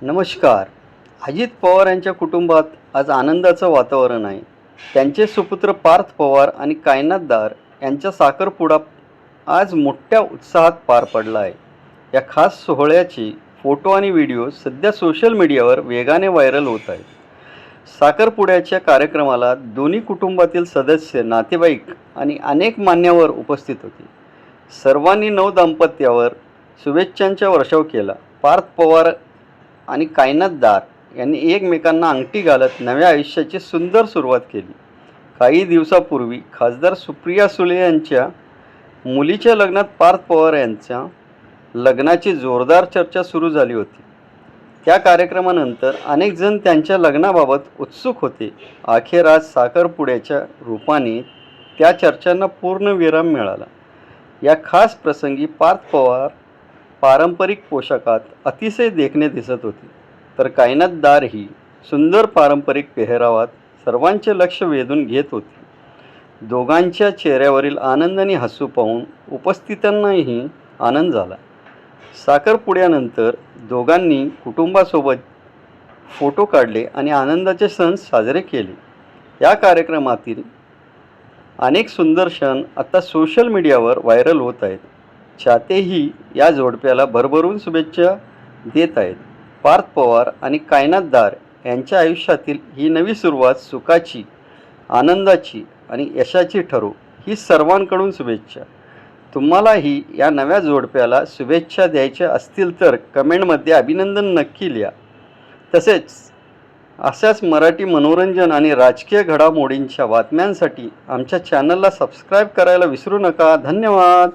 नमस्कार. अजित पवार यांच्या कुटुंबात आज आनंदाचं वातावरण आहे. त्यांचे सुपुत्र पार्थ पवार आणि कायनातदार यांचा साखरपुडा आज मोठ्या उत्साहात पार पडला आहे. या खास सोहळ्याचे फोटो आणि व्हिडिओ सध्या सोशल मीडियावर वेगाने व्हायरल होत आहेत. साखरपुड्याच्या कार्यक्रमाला दोन्ही कुटुंबातील सदस्य, नातेवाईक आणि अनेक मान्यवर उपस्थित होते. सर्वांनी नवदाम्पत्यावर शुभेच्छांचा वर्षाव केला. पार्थ पवार आणि कायनातदार यांनी एकमेकांना अंगठी घालत नव्या आयुष्याची सुंदर सुरुवात केली. काही दिवसापूर्वी खासदार सुप्रिया सुळे यांच्या मुलीच्या लग्नात पार्थ पवार यांच्या लग्नाची जोरदार चर्चा सुरू झाली होती. त्या कार्यक्रमानंतर अनेक जण त्यांच्या लग्नाबाबत उत्सुक होते. अखेर आज साखरपुड्याच्या रूपाने त्या चर्चांना पूर्णविराम मिळाला. या खास प्रसंगी पार्थ पवार पारंपरिक पोशाखात अतिशय देखणे दिसत होते, तर कायनातदार ही सुंदर पारंपरिक पेहरावात सर्वांचे लक्ष वेधून घेत होती. दोघांच्या चेहऱ्यावरील आनंद आणि हसू पाहून उपस्थितांनाही आनंद झाला. साखरपुड्यानंतर दोघांनी कुटुंबासोबत फोटो काढले आणि आनंदाचे सण साजरे केले. या कार्यक्रमातील अनेक सुंदर क्षण आता सोशल मीडियावर व्हायरल होत आहेत. चाहतेही या जोडप्याला भरभरून शुभेच्छा देत आहेत. पार्थ पवार आणि कायनातदार यांच्या आयुष्यातील ही नवी सुरुवात सुखाची, आनंदाची आणि यशाची ठरो, ही सर्वांकडून शुभेच्छा. तुम्हालाही या नव्या जोडप्याला शुभेच्छा द्यायच्या असतील तर कमेंटमध्ये अभिनंदन नक्की लिहा. तसेच अशाच मराठी मनोरंजन आणि राजकीय घडामोडींच्या बातम्यांसाठी आमच्या चॅनलला सबस्क्राईब करायला विसरू नका. धन्यवाद.